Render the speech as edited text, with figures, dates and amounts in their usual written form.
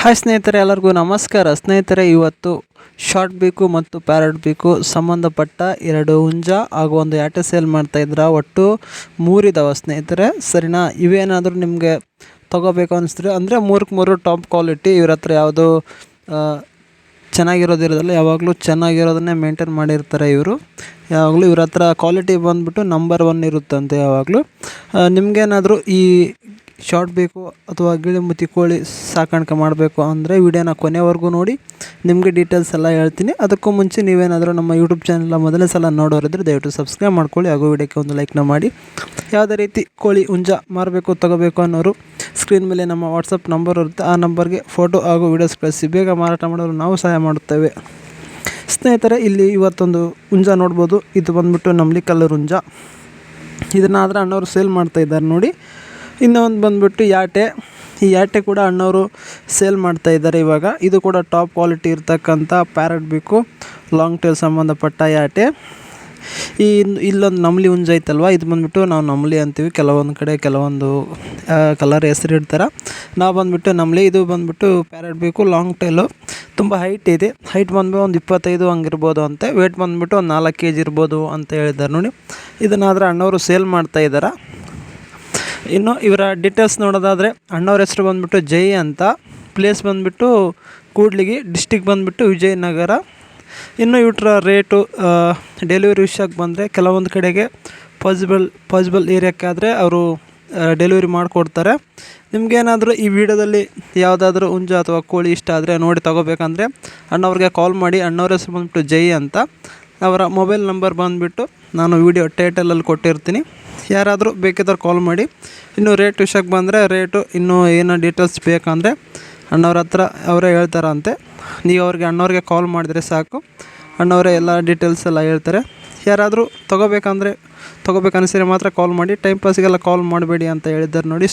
Hi ಸ್ನೇಹಿತರೆ, ಎಲ್ಲರಿಗೂ ನಮಸ್ಕಾರ. ಸ್ನೇಹಿತರೆ, ಇವತ್ತು ಶಾರ್ಟ್ ಬೇಕು ಮತ್ತು ಪ್ಯಾರಟ್ ಬೇಕು ಸಂಬಂಧಪಟ್ಟ 2 ಹುಂಜ ಹಾಗೂ ಒಂದು ಯಾಟೆ ಸೇಲ್ ಮಾಡ್ತಾಯಿದ್ರ. ಒಟ್ಟು 3 ಇದಾವೆ ಸ್ನೇಹಿತರೆ, ಸರಿನಾ? ಇವೇನಾದರೂ ನಿಮಗೆ ತೊಗೋಬೇಕು ಅನಿಸಿದ್ರೆ ಅಂದರೆ 3 ಟಾಪ್ ಕ್ವಾಲಿಟಿ. ಇವ್ರ ಹತ್ರ ಯಾವುದು ಚೆನ್ನಾಗಿರೋದಿರೋದಿಲ್ಲ, ಯಾವಾಗಲೂ ಚೆನ್ನಾಗಿರೋದನ್ನೇ ಮೇಂಟೈನ್ ಮಾಡಿರ್ತಾರೆ ಇವರು. ಯಾವಾಗಲೂ ಇವ್ರ ಹತ್ರ ಕ್ವಾಲಿಟಿ ಬಂದುಬಿಟ್ಟು ನಂಬರ್ 1 ಇರುತ್ತಂತೆ ಯಾವಾಗಲೂ. ನಿಮಗೇನಾದರೂ ಈ ಶಾರ್ಟ್ ಬೇಕು ಅಥವಾ ಗಿಳಿಮುತಿ ಕೋಳಿ ಸಾಕಾಣಿಕೆ ಮಾಡಬೇಕು ಅಂದರೆ ವಿಡಿಯೋನ ಕೊನೆವರೆಗೂ ನೋಡಿ, ನಿಮಗೆ ಡೀಟೇಲ್ಸ್ ಎಲ್ಲ ಹೇಳ್ತೀನಿ. ಅದಕ್ಕೂ ಮುಂಚೆ ನೀವೇನಾದರೂ ನಮ್ಮ ಯೂಟ್ಯೂಬ್ ಚಾನಲ್ನ ಮೊದಲನೇ ಸಲ ನೋಡೋರಿದ್ರೆ ದಯವಿಟ್ಟು ಸಬ್ಸ್ಕ್ರೈಬ್ ಮಾಡ್ಕೊಳ್ಳಿ ಹಾಗೂ ವಿಡಿಯೋಕ್ಕೆ ಒಂದು ಲೈಕ್ನ ಮಾಡಿ. ಯಾವುದೇ ರೀತಿ ಕೋಳಿ ಹುಂಜ ಮಾರಬೇಕು ತೊಗೋಬೇಕು ಅನ್ನೋರು ಸ್ಕ್ರೀನ್ ಮೇಲೆ ನಮ್ಮ ವಾಟ್ಸಪ್ ನಂಬರ್ ಇರುತ್ತೆ, ಆ ನಂಬರ್ಗೆ ಫೋಟೋ ಹಾಗೂ ವೀಡಿಯೋಸ್ ಕಳಿಸಿ ಬೇಗ ಮಾರಾಟ ಮಾಡೋರು ನಾವು ಸಹಾಯ ಮಾಡುತ್ತೇವೆ. ಸ್ನೇಹಿತರೆ, ಇಲ್ಲಿ ಇವತ್ತೊಂದು ಹುಂಜ ನೋಡ್ಬೋದು. ಇದು ಬಂದುಬಿಟ್ಟು ನಮ್ಲಿ ಕಲ್ಲರ್ ಹುಂಜ. ಇದನ್ನಾದ್ರೆ ಅಣ್ಣವರು ಸೇಲ್ ಮಾಡ್ತಾಯಿದ್ದಾರೆ ನೋಡಿ. ಇನ್ನೊಂದು ಬಂದುಬಿಟ್ಟು ಯಾಟೆ. ಈ ಯಾಟೆ ಕೂಡ ಅಣ್ಣವರು ಸೇಲ್ ಮಾಡ್ತಾಯಿದ್ದಾರೆ ಇವಾಗ. ಇದು ಕೂಡ ಟಾಪ್ ಕ್ವಾಲಿಟಿ ಇರ್ತಕ್ಕಂಥ ಪ್ಯಾರಟ್ ಬೇಕು ಲಾಂಗ್ ಟೇಲ್ ಸಂಬಂಧಪಟ್ಟ ಯಾಟೆ. ಇಲ್ಲೊಂದು ನಮ್ಲಿ ಹುಂಜ ಐತಲ್ವ, ಇದು ಬಂದುಬಿಟ್ಟು ನಾವು ನಮ್ಲಿ ಅಂತೀವಿ. ಕೆಲವೊಂದು ಕಡೆ ಕೆಲವೊಂದು ಕಲರ್ ಹೆಸರು ಇಡ್ತಾರೆ. ನಾವು ಬಂದುಬಿಟ್ಟು ನಮ್ಲಿ. ಇದು ಬಂದುಬಿಟ್ಟು ಪ್ಯಾರಟ್ ಬೇಕು ಲಾಂಗ್ ಟೇಲು. ತುಂಬ ಹೈಟ್ ಇದೆ. ಹೈಟ್ ಬಂದು ಒಂದು 25 ಹಂಗಿರ್ಬೋದು ಅಂತೆ. ವೇಟ್ ಬಂದುಬಿಟ್ಟು ಒಂದು 4 kg ಇರ್ಬೋದು ಅಂತ ಹೇಳಿದ್ದಾರೆ ನೋಡಿ. ಇದನ್ನಾದರೆ ಅಣ್ಣವರು ಸೇಲ್ ಮಾಡ್ತಾಯಿದ್ದಾರೆ. ಇನ್ನು ಇವರ ಡೀಟೇಲ್ಸ್ ನೋಡೋದಾದರೆ ಅಣ್ಣವ್ರ ಹೆಸರು ಬಂದುಬಿಟ್ಟು ಜೈ ಅಂತ. ಪ್ಲೇಸ್ ಬಂದುಬಿಟ್ಟು ಕೂಡ್ಲಿಗಿ, ಡಿಸ್ಟಿಕ್ ಬಂದುಬಿಟ್ಟು ವಿಜಯನಗರ. ಇನ್ನು ಇವ್ರ ರೇಟು ಡೆಲಿವರಿ ವಿಷಯಕ್ಕೆ ಬಂದರೆ ಕೆಲವೊಂದು ಕಡೆಗೆ ಪಾಸಿಬಲ್ ಏರಿಯಾಕ್ಕಾದರೆ ಅವರು ಡೆಲಿವರಿ ಮಾಡಿಕೊಡ್ತಾರೆ. ನಿಮಗೇನಾದರೂ ಈ ವಿಡಿಯೋದಲ್ಲಿ ಯಾವುದಾದ್ರೂ ಹುಂಜ ಅಥವಾ ಕೋಳಿ ಇಷ್ಟ ಆದರೆ ನೋಡಿ ತೊಗೋಬೇಕಂದ್ರೆ ಅಣ್ಣವ್ರಿಗೆ ಕಾಲ್ ಮಾಡಿ. ಅಣ್ಣವ್ರ ಹೆಸರು ಬಂದುಬಿಟ್ಟು ಜೈ ಅಂತ. ಅವರ ಮೊಬೈಲ್ ನಂಬರ್ ಬಂದುಬಿಟ್ಟು ನಾನು ವಿಡಿಯೋ ಟೈಟಲಲ್ಲಿ ಕೊಟ್ಟಿರ್ತೀನಿ, ಯಾರಾದರೂ ಬೇಕಿದ್ರೆ ಕಾಲ್ ಮಾಡಿ. ಇನ್ನು ರೇಟ್ ವಿಷಯಕ್ಕೆ ಬಂದರೆ ರೇಟು ಇನ್ನೂ ಏನೋ ಡೀಟೇಲ್ಸ್ ಬೇಕಂದರೆ ಅಣ್ಣವ್ರ ಹತ್ರ ಅವರೇ ಹೇಳ್ತಾರಂತೆ. ನೀವು ಅಣ್ಣವ್ರಿಗೆ ಕಾಲ್ ಮಾಡಿದರೆ ಸಾಕು, ಅಣ್ಣವರೇ ಎಲ್ಲ ಡೀಟೇಲ್ಸ್ ಎಲ್ಲ ಹೇಳ್ತಾರೆ. ಯಾರಾದರೂ ತೊಗೋಬೇಕನ್ಸಿದ್ರೆ ಮಾತ್ರ ಕಾಲ್ ಮಾಡಿ, ಟೈಮ್ ಪಾಸಿಗೆಲ್ಲ ಕಾಲ್ ಮಾಡಬೇಡಿ ಅಂತ ಹೇಳಿದ್ದಾರೆ ನೋಡಿ.